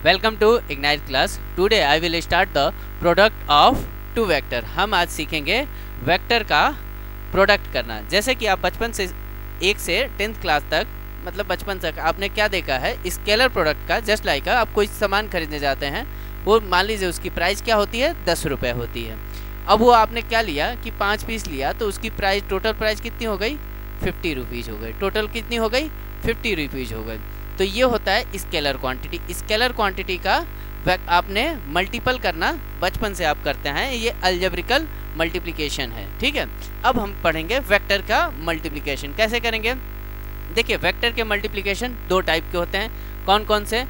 Welcome to ignite class. Today I will start the product of two vector. हम आज सीखेंगे vector का product करना। जैसे कि आप बचपन से 1 से 10th क्लास तक, मतलब बचपन तक आपने क्या देखा है, स्केलर प्रोडक्ट का। जस्ट लाइक आप कोई सामान खरीदने जाते हैं, वो मान लीजिए उसकी प्राइस क्या होती है, 10 रुपये होती है। अब वो आपने क्या लिया कि 5 पीस लिया, तो उसकी प्राइस, टोटल प्राइस कितनी हो गई, 50 रुपीज़ हो गई। टोटल कितनी हो गई, 50 रुपीज़ हो गई। तो ये होता है स्केलर क्वांटिटी। स्केलर क्वांटिटी का आपने मल्टीपल करना बचपन से आप करते हैं, ये अलजेब्रिकल मल्टीप्लिकेशन है। ठीक है, अब हम पढ़ेंगे वेक्टर का मल्टीप्लिकेशन कैसे करेंगे। देखिए, वेक्टर के मल्टीप्लिकेशन 2 टाइप के होते हैं। कौन कौन से?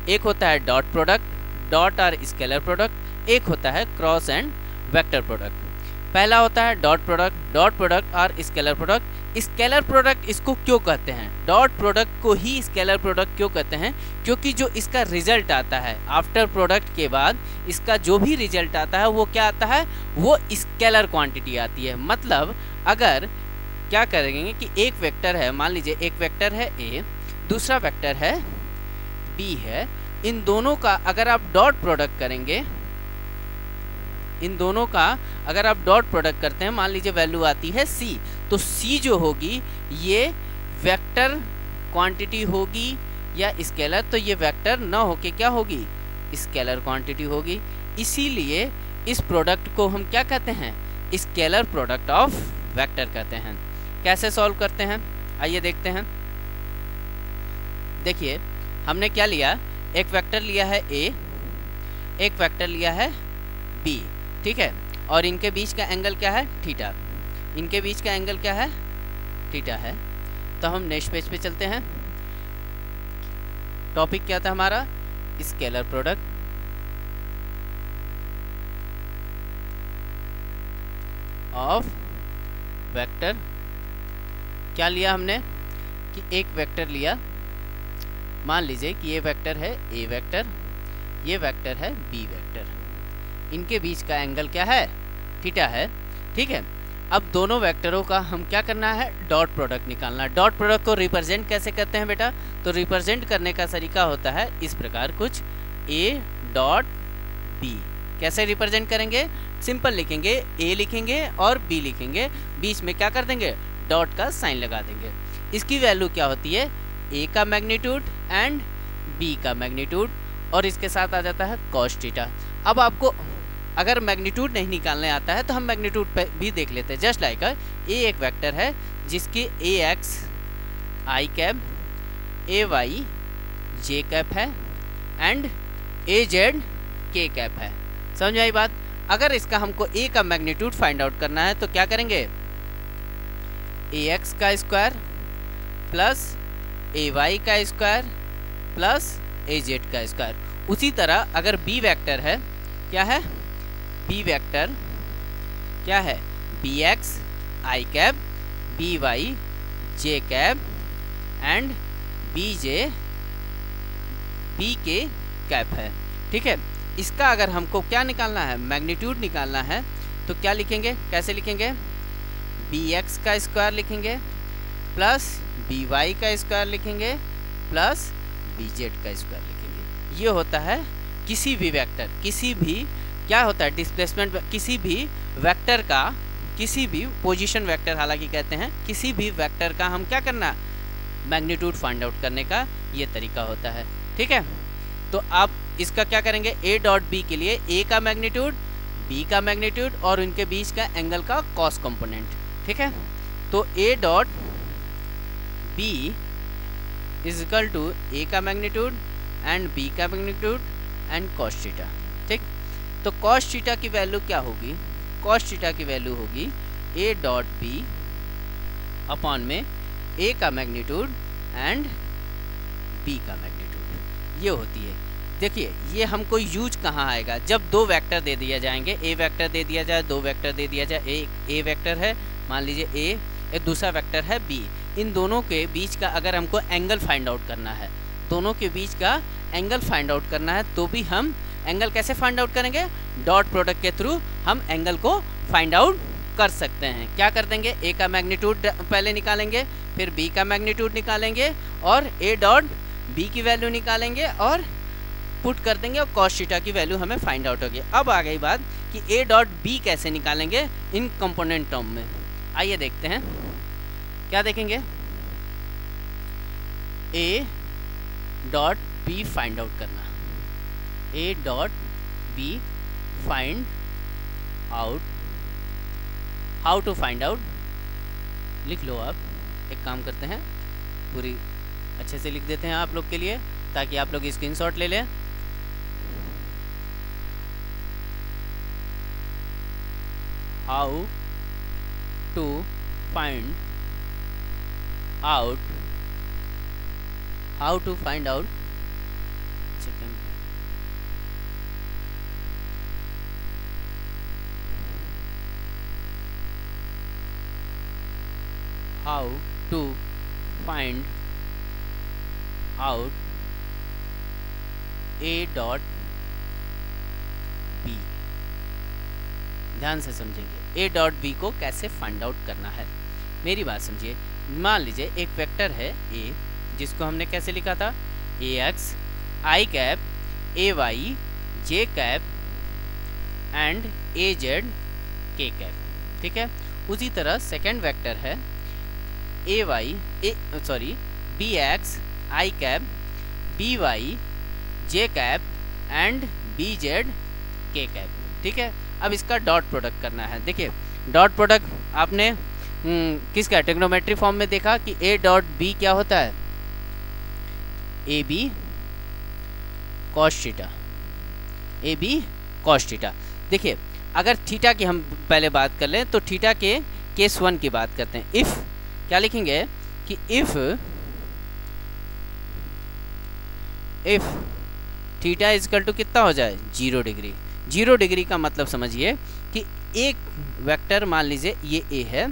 एक होता है डॉट प्रोडक्ट, डॉट और स्केलर प्रोडक्ट। एक होता है क्रॉस एंड वेक्टर प्रोडक्ट। पहला होता है डॉट प्रोडक्ट और स्केलर प्रोडक्ट। स्केलर प्रोडक्ट इसको क्यों कहते हैं, डॉट प्रोडक्ट को ही स्केलर प्रोडक्ट क्यों कहते हैं? क्योंकि जो इसका रिजल्ट आता है आफ्टर प्रोडक्ट के बाद, इसका जो भी रिजल्ट आता है वो क्या आता है, वो स्केलर क्वांटिटी आती है। मतलब अगर क्या करेंगे कि एक वेक्टर है, मान लीजिए एक वेक्टर है ए, दूसरा वेक्टर है बी है, इन दोनों का अगर आप डॉट प्रोडक्ट करेंगे, इन दोनों का अगर आप डॉट प्रोडक्ट करते हैं, मान लीजिए वैल्यू आती है सी, तो सी जो होगी ये वेक्टर क्वांटिटी होगी या स्केलर, तो ये वेक्टर ना होके क्या होगी, स्केलर क्वांटिटी होगी। इसीलिए इस प्रोडक्ट को हम क्या कहते हैं, स्केलर प्रोडक्ट ऑफ वेक्टर कहते हैं। कैसे सॉल्व करते हैं, आइए देखते हैं। देखिए, हमने क्या लिया, एक वेक्टर लिया है ए, एक वेक्टर लिया है बी, ठीक है, और इनके बीच का एंगल क्या है, थीटा। इनके बीच का एंगल क्या है, थीटा है। तो हम नेक्स्ट पेज पे चलते हैं। टॉपिक क्या था हमारा, स्केलर प्रोडक्ट ऑफ वेक्टर। क्या लिया हमने कि एक वेक्टर लिया, मान लीजिए कि ये वेक्टर है ए वेक्टर, ये वेक्टर है बी वेक्टर, इनके बीच का एंगल क्या है, थीटा है। ठीक है, अब दोनों वेक्टरों का हम क्या करना है, डॉट प्रोडक्ट निकालना। डॉट प्रोडक्ट को रिप्रेजेंट कैसे करते हैं बेटा, तो रिप्रेजेंट करने का तरीका होता है इस प्रकार कुछ, ए डॉट बी। कैसे रिप्रेजेंट करेंगे, सिंपल लिखेंगे, ए लिखेंगे और बी लिखेंगे, बीच में क्या कर देंगे, डॉट का साइन लगा देंगे। इसकी वैल्यू क्या होती है, ए का मैग्नीट्यूड एंड बी का मैग्नीट्यूड, और इसके साथ आ जाता है कॉस थीटा। अब आपको अगर मैग्नीट्यूड नहीं निकालने आता है तो हम मैग्नीट्यूड पे भी देख लेते हैं। जस्ट लाइक ए एक वेक्टर है जिसकी ए X I cap, A Y J cap है and A Z K cap है। समझ आई बात। अगर इसका हमको ए का मैग्नीट्यूड फाइंड आउट करना है तो क्या करेंगे, ए एक्स का स्क्वायर प्लस ए वाई का स्क्वायर प्लस ए जेड का स्क्वायर। उसी तरह अगर बी वेक्टर है, क्या है बी वेक्टर, क्या है, B X I cap, B Y J cap and B J B K cap है। ठीक है, इसका अगर हमको क्या निकालना है, मैग्नीट्यूड निकालना है, तो क्या लिखेंगे, कैसे लिखेंगे, बी एक्स का स्क्वायर लिखेंगे प्लस बी वाई का स्क्वायर लिखेंगे प्लस बी जेड का स्क्वायर लिखेंगे। ये होता है किसी भी वेक्टर, किसी भी क्या होता है डिस्प्लेसमेंट, किसी भी वेक्टर का, किसी भी पोजीशन वेक्टर हालांकि कहते हैं, किसी भी वेक्टर का हम क्या करना, मैग्नीट्यूड फाइंड आउट करने का ये तरीका होता है। ठीक है, तो आप इसका क्या करेंगे, ए डॉट बी के लिए ए का मैग्नीट्यूड, बी का मैग्नीट्यूड और इनके बीच का एंगल का कॉस कंपोनेंट। ठीक है, तो A dot B is equal to A का मैग्नीट्यूड एंड बी का मैग्नीट्यूड एंड कॉस थीटा। ठीक, तो कॉस थीटा की वैल्यू क्या होगी, कॉस थीटा की वैल्यू होगी ए डॉट बी अपॉन में ए का मैग्नीट्यूड एंड बी का मैग्नीट्यूड, ये होती है। देखिए, ये हमको यूज कहाँ आएगा, जब दो वेक्टर दे दिया जाएंगे, ए वेक्टर दे दिया जाए, दो वेक्टर दे दिया जाए, एक ए वेक्टर है, मान लीजिए ए, एक दूसरा वेक्टर है बी, इन दोनों के बीच का अगर हमको एंगल फाइंड आउट करना है, दोनों के बीच का एंगल फाइंड आउट करना है, तो भी हम एंगल कैसे फाइंड आउट करेंगे, डॉट प्रोडक्ट के थ्रू हम एंगल को फाइंड आउट कर सकते हैं। क्या कर देंगे, ए का मैग्नीट्यूड पहले निकालेंगे, फिर बी का मैग्नीट्यूड निकालेंगे और ए डॉट बी की वैल्यू निकालेंगे और पुट कर देंगे और कॉस थीटा की वैल्यू हमें फाइंड आउट होगी। अब आ गई बात कि ए डॉट बी कैसे निकालेंगे इन कंपोनेंट टर्म में। आइए देखते हैं, क्या देखेंगे, A dot B find out करना, A dot B find out, how to find out लिख लो आप। एक काम करते हैं, पूरी अच्छे से लिख देते हैं आप लोग के लिए ताकि आप लोग स्क्रीनशॉट ले लें। How to find out, how to find out, how to find out a dot b। ध्यान से समझेंगे a डॉट b को कैसे फाइंड आउट करना है। मेरी बात समझिए, मान लीजिए एक वेक्टर है a जिसको हमने कैसे लिखा था, ax i cap ay j cap and az k cap, ठीक है। उसी तरह सेकेंड वेक्टर है B X I cap B Y J cap and B Z K cap, ठीक है। अब इसका डॉट प्रोडक्ट करना है। देखिए डॉट प्रोडक्ट आपने किसका ट्रिग्नोमेट्री फॉर्म में देखा कि ए डॉट बी क्या होता है, A B cos theta, A B cos theta. देखिए अगर थीटा की हम पहले बात कर लें तो थीटा के केस 1 की बात करते हैं। इफ़ क्या लिखेंगे कि इफ थीटा इजकल टू कितना हो जाए 0 डिग्री। 0 डिग्री का मतलब समझिए कि एक वेक्टर मान लीजिए ये ए है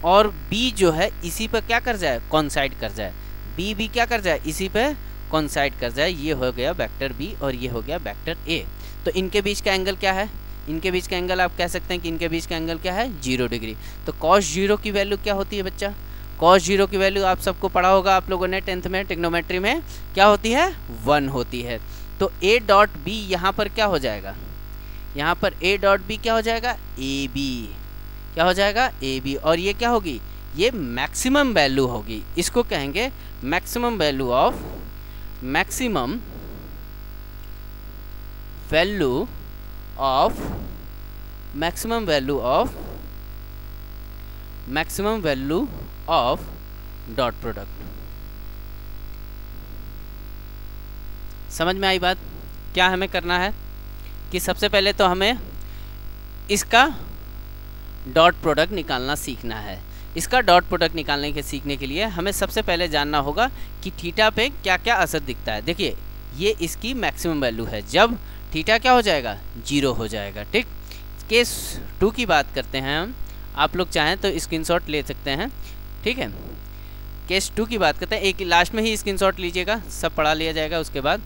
और बी जो है इसी पर क्या कर जाए, कॉन्साइड कर जाए, बी भी क्या कर जाए, इसी पे कॉन्साइड कर जाए। ये हो गया वेक्टर बी और ये हो गया वेक्टर ए। तो इनके बीच का एंगल क्या है, इनके बीच का एंगल आप कह सकते हैं कि इनके बीच का एंगल क्या है, 0 डिग्री। तो cos 0 की वैल्यू क्या होती है बच्चा, cos 0 की वैल्यू आप सबको पढ़ा होगा आप लोगों ने 10th में ट्रिग्नोमेट्री में, क्या होती है 1 होती है। तो a डॉट बी यहाँ पर क्या हो जाएगा, यहाँ पर a डॉट बी क्या हो जाएगा, ए बी, क्या हो जाएगा ए बी। और ये क्या होगी, ये मैक्सिमम वैल्यू होगी, इसको कहेंगे maximum value of, maximum value of, maximum value of, maximum value of dot product. समझ में आई बात। क्या हमें करना है कि सबसे पहले तो हमें इसका डॉट प्रोडक्ट निकालना सीखना है। इसका डॉट प्रोडक्ट निकालने के सीखने के लिए हमें सबसे पहले जानना होगा कि थीटा पे क्या क्या असर दिखता है। देखिए ये इसकी मैक्सिमम वैल्यू है, जब थीटा क्या हो जाएगा 0 हो जाएगा, ठीक। केस 2 की बात करते हैं हम, आप लोग चाहें तो स्क्रीनशॉट ले सकते हैं, ठीक है। केस 2 की बात करते हैं, एक लास्ट में ही स्क्रीनशॉट लीजिएगा, सब पढ़ा लिया जाएगा उसके बाद।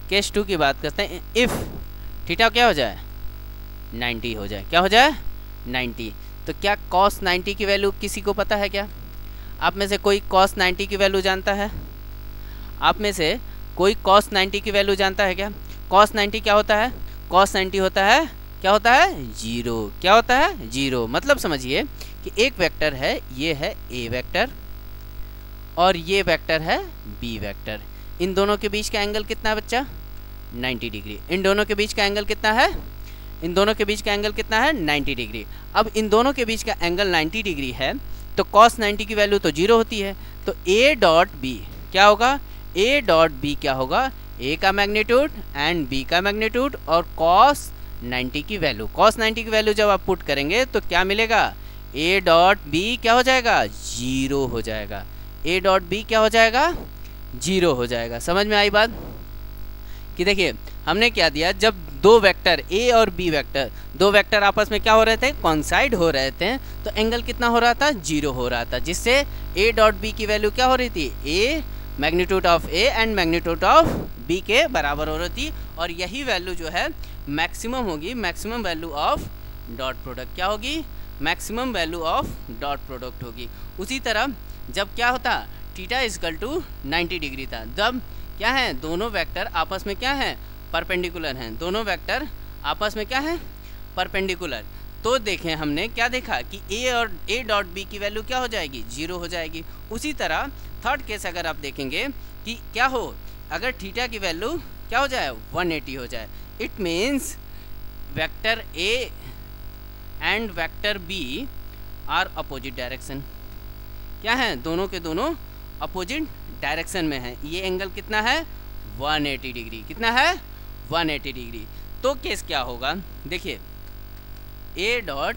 केस 2 की बात करते हैं, इफ़ थीटा क्या हो जाए 90 हो जाए, क्या हो जाए 90। तो क्या cos 90 की वैल्यू किसी को पता है क्या, आप में से कोई cos 90 की वैल्यू जानता है, आप में से कोई cos 90 की वैल्यू जानता है क्या। cos 90 क्या होता है, cos 90 होता है, क्या होता है 0, क्या होता है 0। मतलब समझिए कि एक वेक्टर है, ये है a वेक्टर और ये वेक्टर है b वेक्टर। इन दोनों के बीच का एंगल कितना है बच्चा 90 डिग्री। इन दोनों के बीच का एंगल कितना है, इन दोनों के बीच का एंगल कितना है 90 डिग्री। अब इन दोनों के बीच का एंगल 90 डिग्री है तो cos 90 की वैल्यू तो 0 होती है। तो a डॉट b क्या होगा, a डॉट b क्या होगा, a का मैग्नीट्यूड एंड b का मैग्नीट्यूड और cos 90 की वैल्यू। cos 90 की वैल्यू जब आप पुट करेंगे तो क्या मिलेगा, a डॉट b क्या हो जाएगा 0 हो जाएगा, a डॉट b क्या हो जाएगा 0 हो जाएगा। समझ में आई बात कि देखिए हमने क्या दिया, जब दो वेक्टर a और b वेक्टर, दो वेक्टर आपस में क्या हो रहे थे, कॉन्साइड हो रहे थे, तो एंगल कितना हो रहा था 0 हो रहा था, जिससे a डॉट b की वैल्यू क्या हो रही थी, a magnitude of a and magnitude of b के बराबर हो रही थी। और यही वैल्यू जो है मैक्सिमम होगी, maximum value of dot product क्या होगी, maximum value of dot product होगी। उसी तरह जब क्या होता, थीटा इजकल टू 90 डिग्री था, जब क्या है दोनों वेक्टर आपस में क्या है परपेंडिकुलर हैं, दोनों वेक्टर आपस में क्या है, परपेंडिकुलर। तो देखें हमने क्या देखा कि ए और ए डॉट बी की वैल्यू क्या हो जाएगी, 0 हो जाएगी। उसी तरह थर्ड केस अगर आप देखेंगे कि क्या हो, अगर थीटा की वैल्यू क्या हो जाए, 180 हो जाए, it means vector A and vector B are opposite direction. क्या है, दोनों के दोनों अपोजिट डायरेक्शन में है। ये एंगल कितना है, 180 डिग्री। कितना है, 180 डिग्री। तो केस क्या होगा, देखिए A dot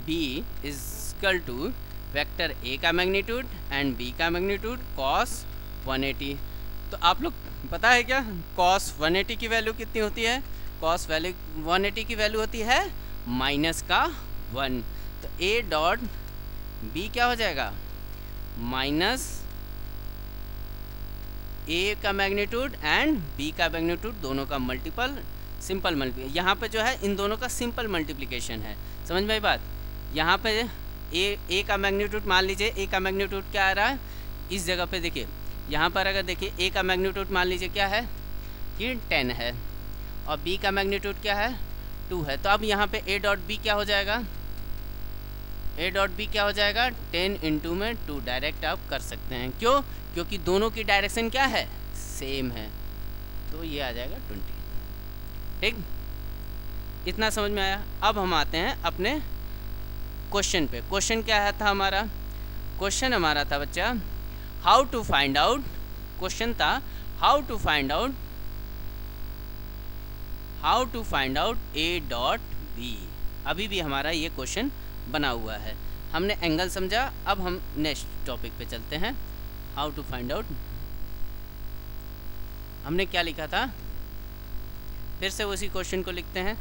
B is equal to vector A का मैग्नीट्यूड एंड बी का मैग्नीट्यूड कॉस 180। तो आप लोग पता है क्या, कॉस 180 की वैल्यू कितनी होती है, कॉस वैल्यू 180 की वैल्यू होती है -1। तो ए डॉट बी क्या हो जाएगा, माइनस ए का मैग्नीट्यूड एंड बी का मैग्नीट्यूड, दोनों का मल्टीपल, सिंपल मल्टीप्लिकेशन। यहाँ पे जो है इन दोनों का सिंपल मल्टीप्लिकेशन है, समझ में आई बात। यहाँ पे ए का मैग्नीट्यूड मान लीजिए, ए का मैग्नीट्यूड क्या आ रहा है इस जगह पे, देखिए यहाँ पर अगर देखिए ए का मैग्नीट्यूड मान लीजिए क्या है कि 10 है और बी का मैग्नीट्यूड क्या है 2 है। तो अब यहाँ पे ए डॉट बी क्या हो जाएगा, ए डॉट बी क्या हो जाएगा, 10 इंटू में 2 डायरेक्ट आप कर सकते हैं। क्यों, क्योंकि दोनों की डायरेक्शन क्या है, सेम है। तो ये आ जाएगा 20। ठीक, इतना समझ में आया। अब हम आते हैं अपने क्वेश्चन पे। क्वेश्चन क्या था हमारा, क्वेश्चन हमारा था बच्चा how to find out, question था how to find out A dot B. अभी भी हमारा ये क्वेश्चन बना हुआ है, हमने एंगल समझा। अब हम नेक्स्ट टॉपिक पे चलते हैं, हाउ टू फाइंड आउट। हमने क्या लिखा था, फिर से उसी क्वेश्चन को लिखते हैं।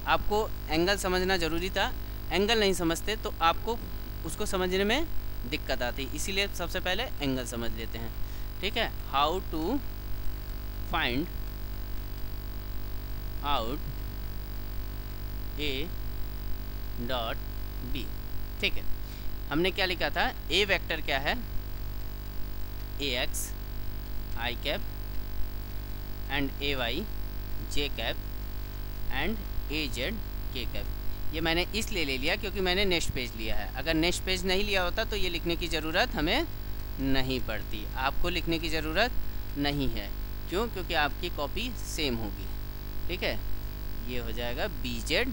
आपको एंगल समझना ज़रूरी था, एंगल नहीं समझते तो आपको उसको समझने में दिक्कत आती, इसीलिए सबसे पहले एंगल समझ लेते हैं। ठीक है, how to find out A dot B. ठीक है, हमने क्या लिखा था, ए वेक्टर क्या है, A X I cap and A Y J cap and A Z K cap. ये मैंने इसलिए ले लिया क्योंकि मैंने नेक्स्ट पेज लिया है। अगर नेक्स्ट पेज नहीं लिया होता तो ये लिखने की ज़रूरत हमें नहीं पड़ती, आपको लिखने की ज़रूरत नहीं है। क्यों, क्योंकि आपकी कॉपी सेम होगी। ठीक है, ये हो जाएगा बी जेड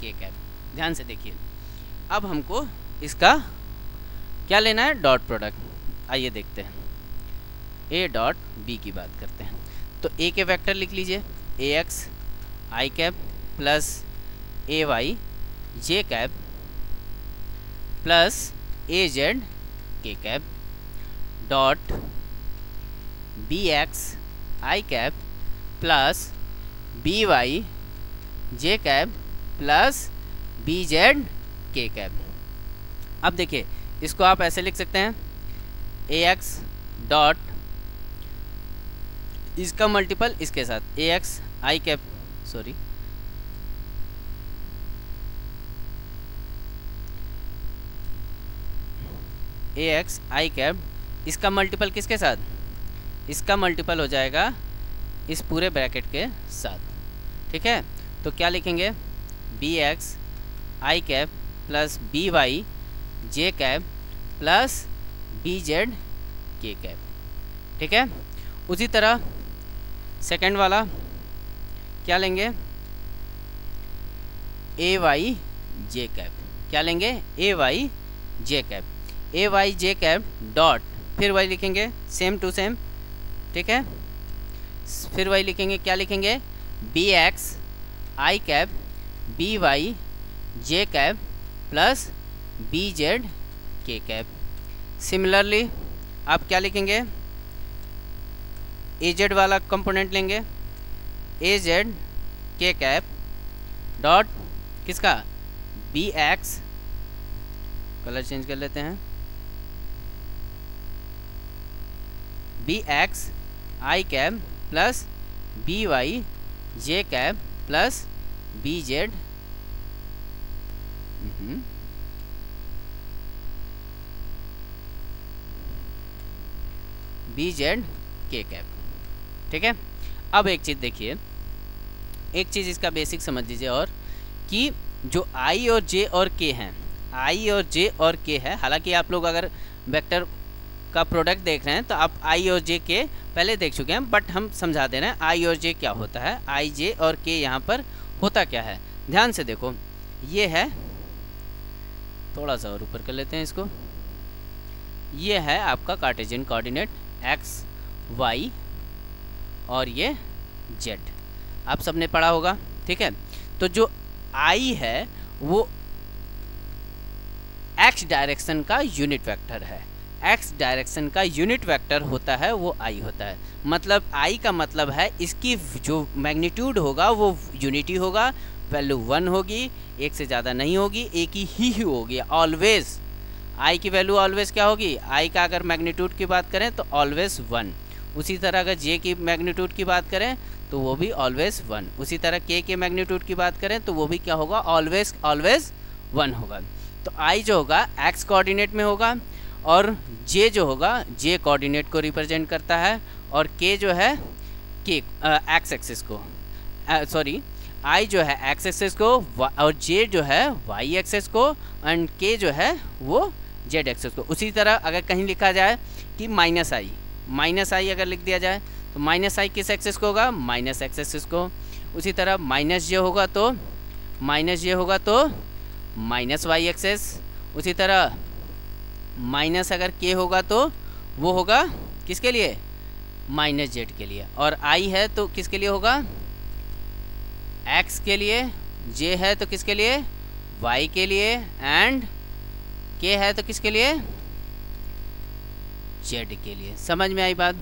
के कैप। ध्यान से देखिए, अब हमको इसका क्या लेना है, डॉट प्रोडक्ट। आइए देखते हैं, ए डॉट बी की बात करते हैं। तो ए के वेक्टर लिख लीजिए, ए X I cap plus A Y J cap plus A Z K cap dot B X I cap plus B Y J cap plus B Z K cap. अब देखिए, इसको आप ऐसे लिख सकते हैं, ए एक्स डॉट इसका मल्टीपल इसके साथ, ए X I cap, sorry A X I cap, इसका मल्टीपल किसके साथ, इसका मल्टीपल हो जाएगा इस पूरे ब्रैकेट के साथ। ठीक है, तो क्या लिखेंगे, B X I cap plus B Y J cap plus B Z K cap. ठीक है, उसी तरह सेकंड वाला क्या लेंगे, ए वाई जे कैप। क्या लेंगे, ए Y J cap, A Y J cap dot, फिर वही लिखेंगे सेम टू सेम। ठीक है, फिर वही लिखेंगे, क्या लिखेंगे, B X I cap B Y J cap plus B Z K cap. Similarly आप क्या लिखेंगे, ए जेड वाला कंपोनेंट लेंगे, A Z K cap dot किसका, बी एक्स, कलर चेंज कर लेते हैं, B X I cap plus B Y J cap plus B Z B Z K cap. ठीक है, अब एक चीज़ देखिए, एक चीज़ इसका बेसिक समझ लीजिए, और कि जो आई और जे और के हैं, आई और जे और के है, हालांकि आप लोग अगर वेक्टर का प्रोडक्ट देख रहे हैं तो आप आई और जे के पहले देख चुके हैं, बट हम समझा दे रहे हैं आई और जे क्या होता है, आई जे और के यहाँ पर होता क्या है। ध्यान से देखो, ये है, थोड़ा सा और ऊपर कर लेते हैं इसको, ये है आपका कार्टेशियन कोऑर्डिनेट एक्स वाई और ये जेड, आप सबने पढ़ा होगा, ठीक है। तो जो आई है वो एक्स डायरेक्शन का यूनिट वेक्टर है, एक्स डायरेक्शन का यूनिट वेक्टर होता है वो आई होता है। मतलब आई का मतलब है इसकी जो मैग्नीट्यूड होगा वो यूनिटी होगा, वैल्यू 1 होगी, एक से ज़्यादा नहीं होगी, एक ही होगी ऑलवेज। आई की वैल्यू ऑलवेज क्या होगी, आई का अगर मैग्नीट्यूड की बात करें तो ऑलवेज 1। उसी तरह अगर जे की मैग्नीट्यूड की बात करें तो वो भी ऑलवेज 1। उसी तरह के मैग्नीट्यूड की बात करें तो वो भी क्या होगा, ऑलवेज 1 होगा। तो आई जो होगा एक्स कोऑर्डिनेट में होगा, और जे जो होगा जे कोऑर्डिनेट को रिप्रेजेंट करता है, और के जो है के एक्स एक्सिस को, सॉरी आई जो है एक्स एक्सिस को, और जे जो है वाई एक्सिस को, एंड के जो है वो जेड एक्सिस को। उसी तरह अगर कहीं लिखा जाए कि माइनस आई अगर लिख दिया जाए तो माइनस आई किस एक्सिस को होगा, माइनस एक्स एक्सिस को। उसी तरह माइनस जे होगा तो माइनस वाई एक्सिस। उसी तरह माइनस अगर के होगा तो वो होगा किसके लिए, माइनस जेड के लिए। और आई है तो किसके लिए होगा, एक्स के लिए, जे है तो किसके लिए, वाई के लिए, एंड के है तो किसके लिए, जेड के लिए। समझ में आई बात।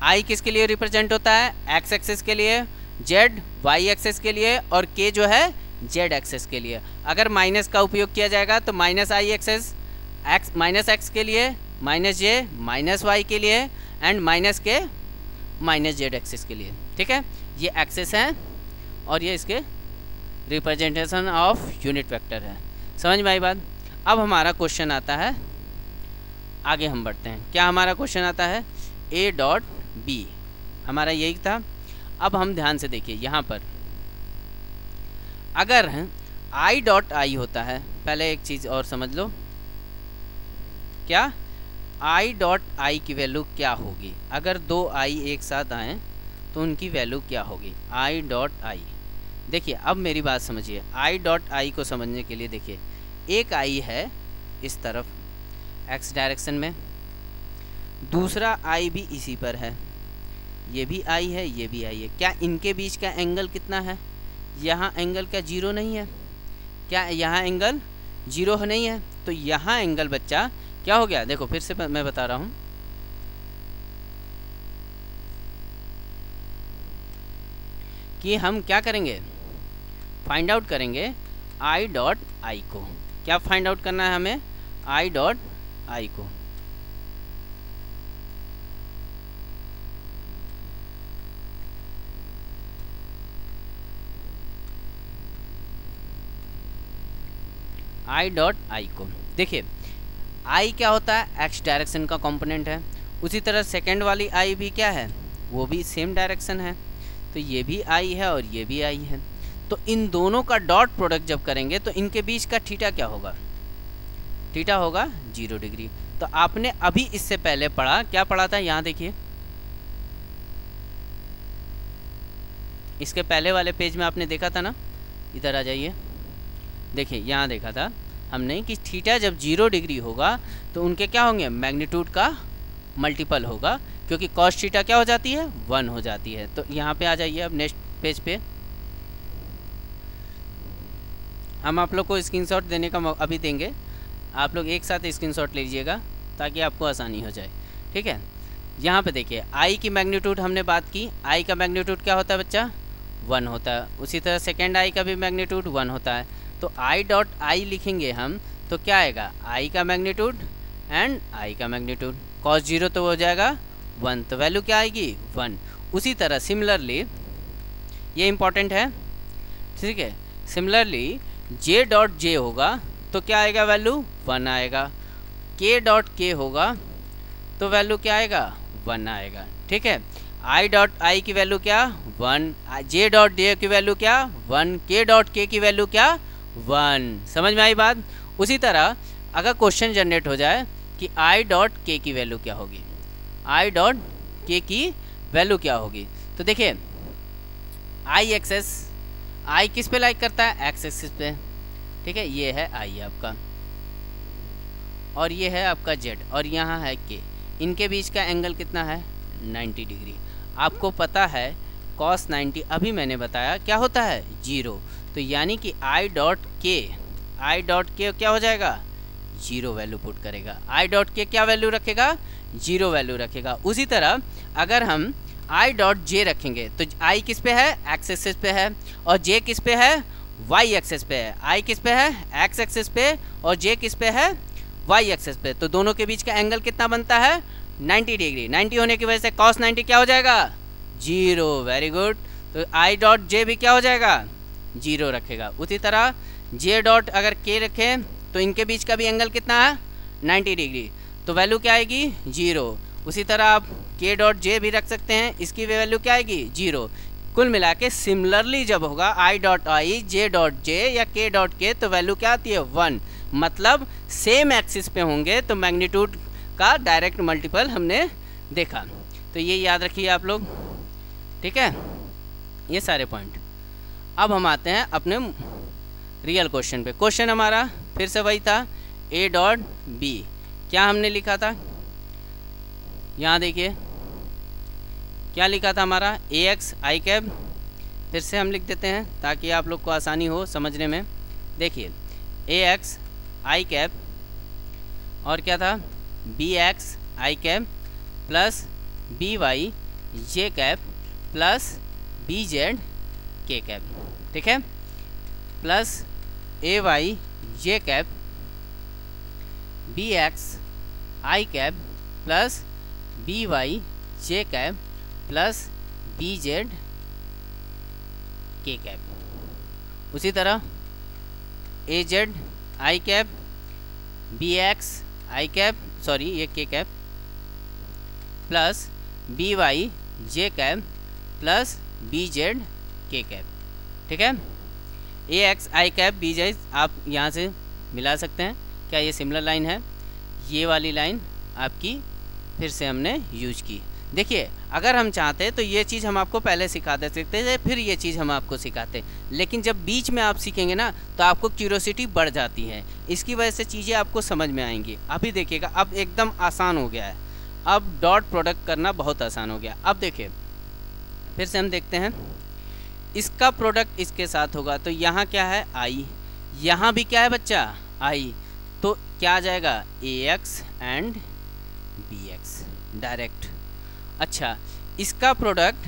आई किसके लिए रिप्रेजेंट होता है, एक्स एक्सिस के लिए, जेड वाई एक्सिस के लिए, और के जो है जेड एक्सिस के लिए। अगर माइनस का उपयोग किया जाएगा तो माइनस आई एक्सिस एक्स माइनस एक्स के लिए, माइनस जे माइनस वाई के लिए, एंड माइनस के माइनस जेड एक्सिस के लिए, ठीक है। ये एक्सिस हैं और ये इसके रिप्रेजेंटेशन ऑफ यूनिट वेक्टर है। समझ में आई बात। अब हमारा क्वेश्चन आता है, आगे हम बढ़ते हैं। क्या हमारा क्वेश्चन आता है, ए डॉट बी, हमारा यही था। अब हम ध्यान से देखिए, यहाँ पर अगर आई डॉट आई होता है, पहले एक चीज़ और समझ लो, क्या आई डॉट आई की वैल्यू क्या होगी, अगर दो आई एक साथ आएँ तो उनकी वैल्यू क्या होगी, आई डॉट आई। देखिए अब मेरी बात समझिए, आई डॉट आई को समझने के लिए देखिए, एक आई है इस तरफ एक्स डायरेक्शन में, दूसरा आई भी इसी पर है, ये भी आई है, ये भी आई है। क्या इनके बीच का एंगल कितना है, यहाँ एंगल क्या जीरो नहीं है, क्या यहाँ एंगल जीरो नहीं है, तो यहाँ एंगल बच्चा क्या हो गया। देखो फिर से मैं बता रहा हूँ, कि हम क्या करेंगे, फाइंड आउट करेंगे आई डॉट आई को। क्या फाइंड आउट करना है हमें, आई डॉट आई को। आई डॉट आई को देखिए, आई क्या होता है, एक्स डायरेक्शन का कंपोनेंट है। उसी तरह सेकेंड वाली आई भी क्या है, वो भी सेम डायरेक्शन है, तो ये भी आई है और ये भी आई है। तो इन दोनों का डॉट प्रोडक्ट जब करेंगे तो इनके बीच का थीटा क्या होगा, थीटा होगा 0 डिग्री। तो आपने अभी इससे पहले पढ़ा, क्या पढ़ा था, यहाँ देखिए, इसके पहले वाले पेज में आपने देखा था ना, इधर आ जाइए, देखिए यहाँ देखा था हमने कि थीटा जब 0 डिग्री होगा तो उनके क्या होंगे, मैग्नीट्यूड का मल्टीपल होगा, क्योंकि कॉस थीटा क्या हो जाती है, 1 हो जाती है। तो यहाँ पे आ जाइए, अब नेक्स्ट पेज पे हम आप लोग को स्क्रीनशॉट देने का अभी देंगे, आप लोग एक साथ स्क्रीनशॉट ले लीजिएगा ताकि आपको आसानी हो जाए, ठीक है। यहाँ पे देखिए, आई की मैग्नीट्यूड हमने बात की, आई का मैग्नीट्यूड क्या होता है बच्चा, 1 होता है। उसी तरह सेकेंड आई का भी मैग्नीट्यूड 1 होता है। तो आई डॉट आई लिखेंगे हम तो क्या आएगा, आई का मैग्नीट्यूड एंड आई का मैग्नीट्यूड, कॉस 0 तो हो जाएगा 1, तो वैल्यू क्या आएगी 1। उसी तरह सिमिलरली, ये इंपॉर्टेंट है, ठीक है, सिमिलरली जे डॉट जे होगा तो क्या आएगा, वैल्यू 1 आएगा। के डॉट के होगा तो वैल्यू क्या आएगा, 1 आएगा, ठीक है। आई डॉट आई की वैल्यू क्या 1, जे डॉट जे की वैल्यू क्या 1, के डॉट के की वैल्यू क्या 1। समझ में आई बात। उसी तरह अगर क्वेश्चन जनरेट हो जाए कि आई डॉट के की वैल्यू क्या होगी, आई डॉट के की वैल्यू क्या होगी, तो देखिए आई एक्सेस, आई किस पे लाइक करता है एक्स एक्सिस पे, ठीक है, ये है आई आपका और ये है आपका जेड और यहाँ है के, इनके बीच का एंगल कितना है 90 डिग्री। आपको पता है cos 90 अभी मैंने बताया क्या होता है 0, तो यानी कि आई डॉट के क्या हो जाएगा 0 वैल्यू पुट करेगा, आई डॉट के क्या वैल्यू रखेगा 0 वैल्यू रखेगा। उसी तरह अगर हम आई डॉट जे रखेंगे तो आई किस पे है एक्स एक्सिस पे है और जे किस पे है वाई एक्सिस पे है, आई किस पे है एक्स एक्सिस पे और जे किस पे है वाई एक्सिस पे, तो दोनों के बीच का एंगल कितना बनता है 90 डिग्री। 90 होने की वजह से cos 90 क्या हो जाएगा 0, वेरी गुड। तो आई डॉट जे भी क्या हो जाएगा 0 रखेगा। उसी तरह जे डॉट अगर के रखें तो इनके बीच का भी एंगल कितना है 90 डिग्री, तो वैल्यू क्या आएगी 0। उसी तरह आप के डॉट जे भी रख सकते हैं, इसकी वैल्यू क्या आएगी 0। कुल मिला के सिमिलरली जब होगा I dot I, J dot J या के डॉट के, तो वैल्यू क्या आती है 1, मतलब सेम एक्सिस पे होंगे तो मैग्नीट्यूड का डायरेक्ट मल्टीपल हमने देखा। तो ये याद रखिए आप लोग, ठीक है, ये सारे पॉइंट। अब हम आते हैं अपने रियल क्वेश्चन पे। क्वेश्चन हमारा फिर से वही था ए डॉट बी, क्या हमने लिखा था यहाँ देखिए क्या लिखा था हमारा ए एक्स आई कैप, फिर से हम लिख देते हैं ताकि आप लोग को आसानी हो समझने में। देखिए ए एक्स आई कैप और क्या था B X I cap plus B Y J cap plus B Z K cap, ठीक है, plus A Y J cap B X I cap plus B Y J cap plus B Z K cap. उसी तरह A Z I cap B X I cap, sorry ये K cap plus B Y J cap plus B Z K cap, ठीक है। A X I cap B Z आप यहाँ से मिला सकते हैं, क्या ये सिमिलर लाइन है, ये वाली लाइन आपकी फिर से हमने यूज की। देखिए अगर हम चाहते तो ये चीज़ हम आपको पहले सिखा दे सकते थे, फिर ये चीज़ हम आपको सिखाते, लेकिन जब बीच में आप सीखेंगे ना तो आपको क्यूरियोसिटी बढ़ जाती है, इसकी वजह से चीज़ें आपको समझ में आएंगी। अभी देखिएगा अब एकदम आसान हो गया है, अब डॉट प्रोडक्ट करना बहुत आसान हो गया। अब देखिए फिर से हम देखते हैं, इसका प्रोडक्ट इसके साथ होगा तो यहाँ क्या है आई, यहाँ भी क्या है बच्चा आई, तो क्या आ जाएगा A X and B X direct. अच्छा इसका प्रोडक्ट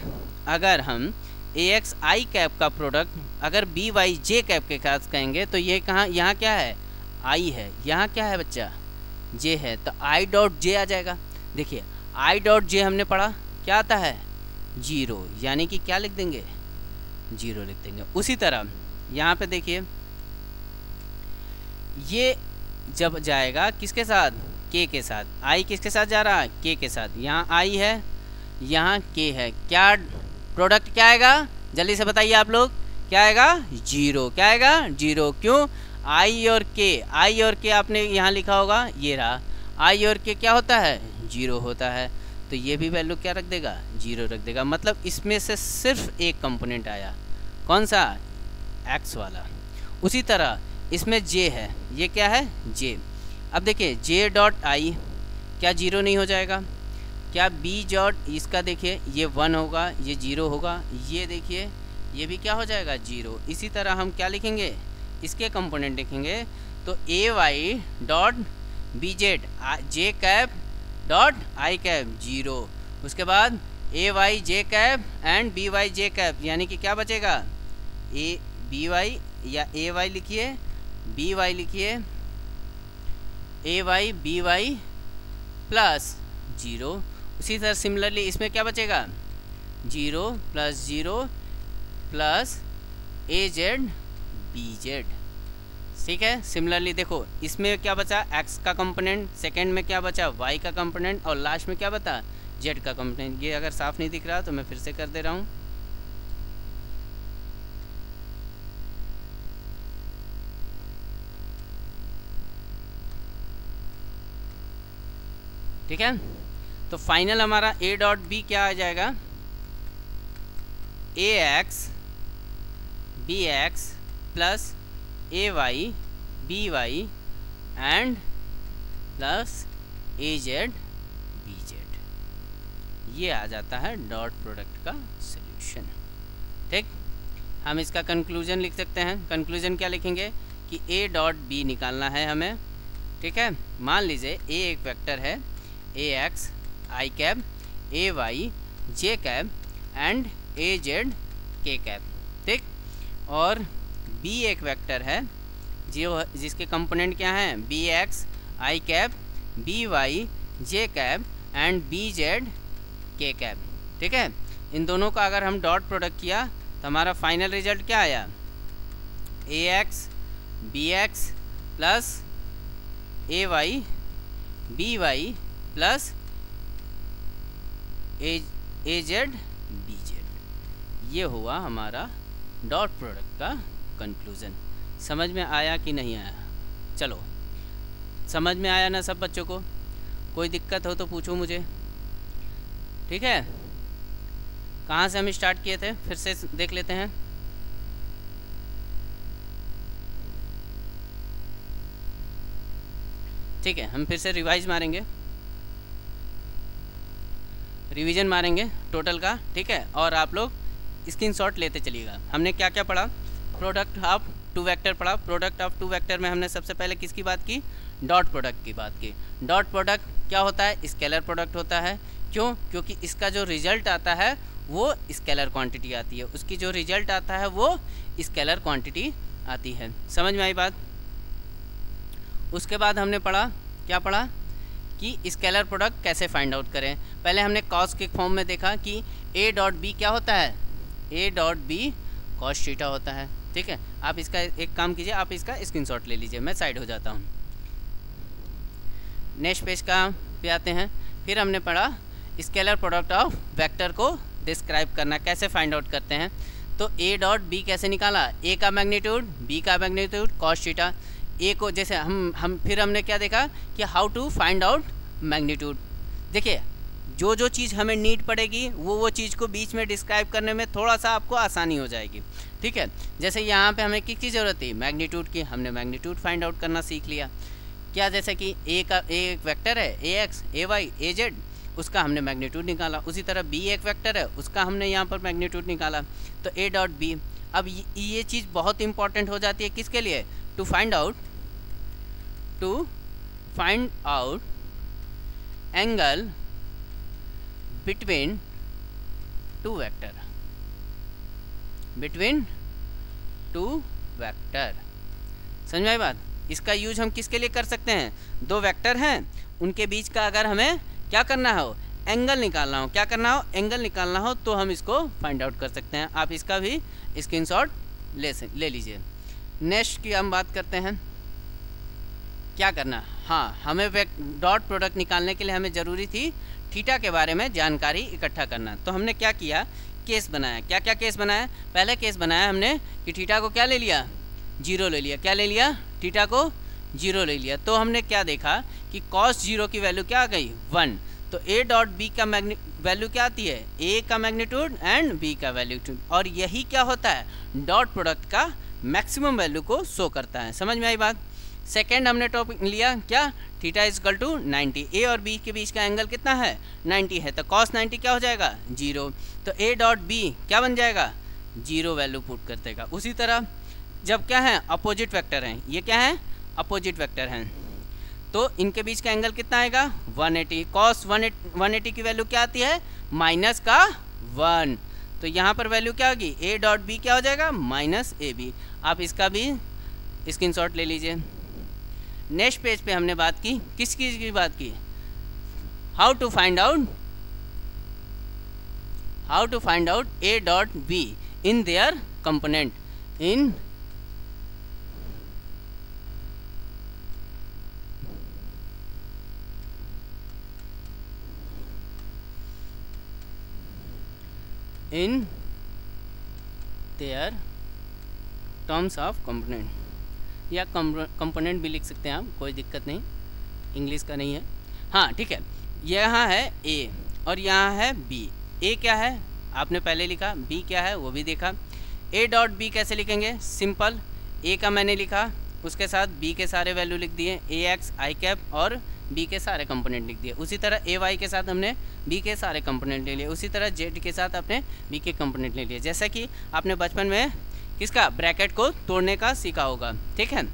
अगर हम ए एक्स आई कैप का प्रोडक्ट अगर बी वाई जे कैप के साथ कहेंगे तो ये कहाँ, यहाँ क्या है आई है, यहाँ क्या है बच्चा जे है, तो आई डॉट जे आ जाएगा। देखिए आई डॉट जे हमने पढ़ा क्या आता है 0, यानी कि क्या लिख देंगे 0 लिख देंगे। उसी तरह यहाँ पे देखिए ये जब जाएगा किसके साथ के साथ, आई किसके साथ जा रहा है के साथ, यहाँ आई है यहाँ के है, क्या प्रोडक्ट क्या आएगा जल्दी से बताइए आप लोग, क्या आएगा 0, क्या आएगा 0, क्यों आई और के आपने यहाँ लिखा होगा, ये रहा आई और के क्या होता है 0 होता है, तो ये भी वैल्यू क्या रख देगा 0 रख देगा, मतलब इसमें से सिर्फ एक कंपोनेंट आया, कौन सा एक्स वाला। उसी तरह इसमें जे है, ये क्या है जे। अब देखिए जे डॉट आई क्या 0 नहीं हो जाएगा, क्या बी डॉट इसका देखिए ये 1 होगा, ये 0 होगा, ये देखिए ये भी क्या हो जाएगा 0। इसी तरह हम क्या लिखेंगे इसके कंपोनेंट लिखेंगे, तो A Y dot B Z J cap dot I cap 0, उसके बाद A Y J cap and B Y J cap, यानी कि क्या बचेगा ए बी वाई या ए वाई लिखिए बी वाई लिखिए A Y B Y plus 0। उसी तरह सिमिलरली इसमें क्या बचेगा 0 plus 0 plus A Z B Z, ठीक है। सिमिलरली देखो इसमें क्या बचा x का कंपोनेंट, सेकंड में क्या बचा y का कंपोनेंट और लास्ट में क्या बता जेड का कंपोनेंट। ये अगर साफ नहीं दिख रहा तो मैं फिर से कर दे रहा हूँ। ठीक है, तो फाइनल हमारा ए डॉट बी क्या आ जाएगा, A X B X plus A Y B Y and plus A Z B Z, ये आ जाता है डॉट प्रोडक्ट का सॉल्यूशन। ठीक, हम इसका कंक्लूजन लिख सकते हैं। कंक्लूजन क्या लिखेंगे कि ए डॉट बी निकालना है हमें। ठीक है, मान लीजिए ए एक वेक्टर है, A X I cap A Y J cap and A Z K cap. ठीक, और बी एक वेक्टर है जो जिसके कंपोनेंट क्या हैं, B X I cap B Y J cap and B Z K cap. ठीक है, इन दोनों का अगर हम डॉट प्रोडक्ट किया तो हमारा फाइनल रिजल्ट क्या आया, ए X B X plus A Y B Y plus A Z B Z. ये हुआ हमारा डॉट प्रोडक्ट का कंक्लूजन। समझ में आया कि नहीं आया? चलो, समझ में आया ना सब बच्चों को? कोई दिक्कत हो तो पूछो मुझे। ठीक है, कहाँ से हम स्टार्ट किए थे फिर से देख लेते हैं। ठीक है, हम फिर से रिवाइज मारेंगे, रिवीजन मारेंगे टोटल का। ठीक है, और आप लोग स्क्रीनशॉट लेते चलिएगा। हमने क्या क्या पढ़ा, प्रोडक्ट ऑफ टू वेक्टर पढ़ा। प्रोडक्ट ऑफ टू वेक्टर में हमने सबसे पहले किसकी बात की, डॉट प्रोडक्ट की बात की। डॉट प्रोडक्ट क्या होता है, स्केलर प्रोडक्ट होता है। क्यों? क्योंकि इसका जो रिजल्ट आता है वो स्केलर क्वांटिटी आती है, उसकी जो रिजल्ट आता है वो स्केलर क्वांटिटी आती है। समझ में आई बात? उसके बाद हमने पढ़ा, क्या पढ़ा कि स्केलर प्रोडक्ट कैसे फाइंड आउट करें। पहले हमने कॉस के फॉर्म में देखा कि ए डॉट बी क्या होता है, A dot B cos theta होता है। ठीक है, आप इसका एक काम कीजिए, आप इसका स्क्रीनशॉट ले लीजिए, मैं साइड हो जाता हूँ। नेक्स्ट पेज का पे आते हैं। फिर हमने पढ़ा स्केलर प्रोडक्ट ऑफ वेक्टर को डिस्क्राइब करना, कैसे फाइंड आउट करते हैं। तो ए डॉट बी कैसे निकाला, ए का मैग्नीट्यूड बी का मैग्नीट्यूड कॉस थीटा। ए को जैसे हम फिर हमने क्या देखा कि how to find out magnitude. देखिए, जो जो चीज़ हमें नीड पड़ेगी वो चीज़ को बीच में डिस्क्राइब करने में थोड़ा सा आपको आसानी हो जाएगी। ठीक है, जैसे यहाँ पे हमें किसकी ज़रूरत थी, मैग्नीट्यूड की। हमने मैग्नीट्यूड फाइंड आउट करना सीख लिया। क्या, जैसे कि ए एक वेक्टर है, A x A Y A Z, उसका हमने मैग्नीट्यूड निकाला। उसी तरह बी एक वेक्टर है, उसका हमने यहाँ पर मैग्नीट्यूड निकाला। तो ए डॉट बी, अब ये चीज़ बहुत इंपॉर्टेंट हो जाती है किसके लिए, to find out angle between two vector, समझ में आई बात? इसका यूज हम किसके लिए कर सकते हैं, दो वेक्टर हैं उनके बीच का अगर हमें क्या करना हो, एंगल निकालना हो, क्या करना हो, एंगल निकालना हो, तो हम इसको फाइंड आउट कर सकते हैं। आप इसका भी स्क्रीनशॉट ले लीजिए। नेक्स्ट की हम बात करते हैं, क्या करना। हाँ, हमें डॉट प्रोडक्ट निकालने के लिए हमें ज़रूरी थी थीटा के बारे में जानकारी इकट्ठा करना। तो हमने क्या किया, केस बनाया। क्या क्या केस बनाया, पहले केस बनाया हमने कि थीटा को क्या ले लिया, जीरो ले लिया। क्या ले लिया, थीटा को जीरो ले लिया। तो हमने क्या देखा कि कॉस जीरो की वैल्यू क्या आ गई, 1। तो ए डॉट बी का वैल्यू क्या आती है, ए का मैग्नीट्यूड एंड बी का वैल्यू। और यही क्या होता है, डॉट प्रोडक्ट का मैक्सिमम वैल्यू को शो करता है। समझ में आई बात? सेकेंड हमने टॉपिक लिया क्या, थीटा इज इक्वल टू 90। ए और बी के बीच का एंगल कितना है, 90 है। तो कॉस 90 क्या हो जाएगा, 0। तो ए डॉट बी क्या बन जाएगा, 0 वैल्यू पुट कर देगा। उसी तरह जब क्या है, अपोजिट वेक्टर हैं, ये क्या है, अपोजिट वेक्टर हैं, तो इनके बीच का एंगल कितना आएगा, 180। कॉस 180 की वैल्यू क्या आती है, माइनस का 1। तो यहाँ पर वैल्यू क्या होगी, ए डॉट बी क्या हो जाएगा, माइनस ए बी। आप इसका भी स्क्रीनशॉट ले लीजिए। नेक्स्ट पेज पे हमने बात की, किस चीज़ की बात की, how to find out A dot B in their component in in their terms of component, या कंपोनेंट भी लिख सकते हैं आप, कोई दिक्कत नहीं, इंग्लिश का नहीं है। हाँ ठीक है, यहाँ है ए और यहाँ है बी। ए क्या है आपने पहले लिखा, बी क्या है वो भी देखा। ए डॉट बी कैसे लिखेंगे, सिंपल, ए का मैंने लिखा, उसके साथ बी के सारे वैल्यू लिख दिए, ए एक्स आई कैप और बी के सारे कंपोनेंट लिख दिए। उसी तरह ए वाई के साथ हमने बी के सारे कंपोनेंट ले लिए, उसी तरह जेड के साथ आपने बी के कंपोनेंट ले लिए, जैसा कि आपने बचपन में किसका ब्रैकेट को तोड़ने का सीखा होगा। ठीक है,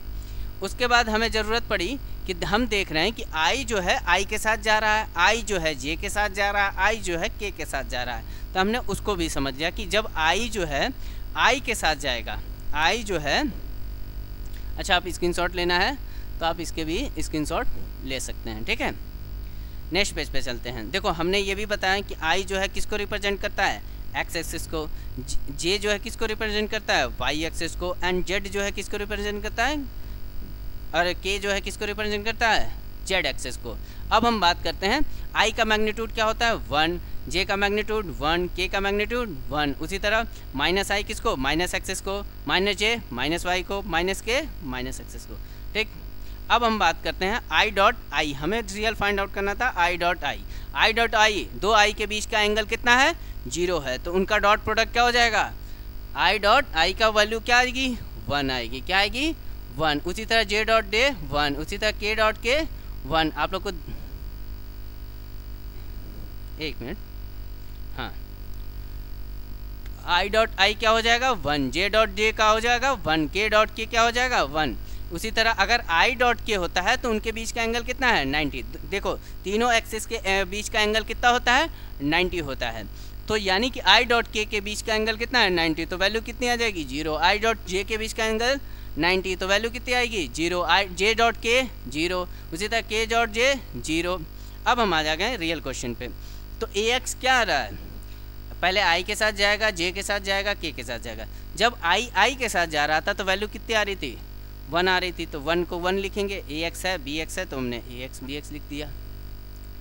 उसके बाद हमें ज़रूरत पड़ी कि हम देख रहे हैं कि आई जो है आई के साथ जा रहा है, आई जो है जे के साथ जा रहा है, आई जो है के साथ जा रहा है। तो हमने उसको भी समझ लिया कि जब आई जो है आई के साथ जाएगा, आई जो है, अच्छा आप स्क्रीनशॉट लेना है तो आप इसके भी स्क्रीनशॉट ले सकते हैं। ठीक है, नेक्स्ट पेज पे चलते हैं। देखो हमने ये भी बताया कि आई जो है किसको रिप्रेजेंट करता है, एक्स एक्सिस को, जे जो है किसको रिप्रेजेंट करता है, वाई एक्सिस को, एंड जेड जो है किसको रिप्रेजेंट करता है, और के जो है किसको रिप्रेजेंट करता है, जेड एक्सिस को। अब हम बात करते हैं आई का मैग्नीट्यूड क्या होता है 1, जे का मैग्नीट्यूड 1, के का मैग्नीट्यूड 1, उसी तरह माइनस आई किसको, माइनस एक्सिस को, माइनस जे माइनस वाई को, माइनस के माइनस एक्सिस को। ठीक, अब हम बात करते हैं आई डॉट आई, हमें रियल फाइंड आउट करना था I dot I. I dot I, दो आई के बीच का एंगल कितना है, 0 है, तो उनका डॉट प्रोडक्ट क्या हो जाएगा, आई डॉट आई का वैल्यू क्या आएगी, 1 आएगी, क्या आएगी 1। उसी तरह जे डॉट डे 1, उसी तरह के डॉट के 1। आप लोग को एक मिनट, हाँ, आई डॉट आई क्या हो जाएगा 1, जे डॉट जे का हो जाएगा 1, के डॉट के क्या हो जाएगा 1। उसी तरह अगर आई डॉट के होता है तो उनके बीच का एंगल कितना है 90। देखो तीनों एक्सिस के बीच का एंगल कितना होता है 90 होता है, तो यानी कि आई डॉट के बीच का एंगल कितना है 90, तो वैल्यू कितनी आ जाएगी 0। आई डॉट जे के बीच का एंगल 90, तो वैल्यू कितनी आएगी 0। आई जे डॉट के 0, उसी तरह के डॉट जे 0। अब हम आ गए रियल क्वेश्चन पे, तो ए एक्स क्या आ रहा है, पहले आई के साथ जाएगा, जे के साथ जाएगा, के साथ जाएगा। जब आई के साथ जा रहा था तो वैल्यू कितनी आ रही थी 1 आ रही थी, तो 1 को 1 लिखेंगे, ए एक्स है बी एक्स है तो हमने ए एक्स बी एक्स लिख दिया।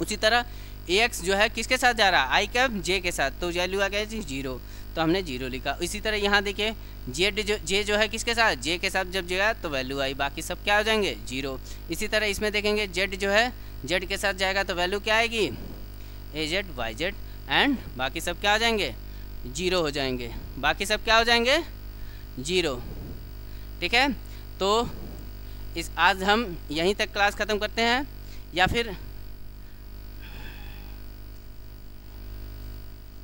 उसी तरह ए एक्स जो है किसके साथ जा रहा है, आई कैप जे के साथ, तो वैल्यू आ गई थी 0, तो हमने 0 लिखा। इसी तरह यहाँ देखिए जे जो है किसके साथ, जे के साथ जब जाएगा तो वैल्यू आई, बाकी सब क्या हो जाएंगे 0। इसी तरह इसमें देखेंगे जेड जो है जेड के साथ जाएगा तो वैल्यू क्या आएगी ए जेड वाई जेड, एंड बाकी सब क्या हो जाएंगे 0 हो जाएंगे, बाकी सब क्या हो जाएंगे 0। ठीक है, तो इस आज हम यहीं तक क्लास ख़त्म करते हैं, या फिर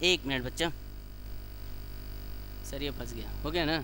एक मिनट बच्चा, सर ये फंस गया, हो गया ना।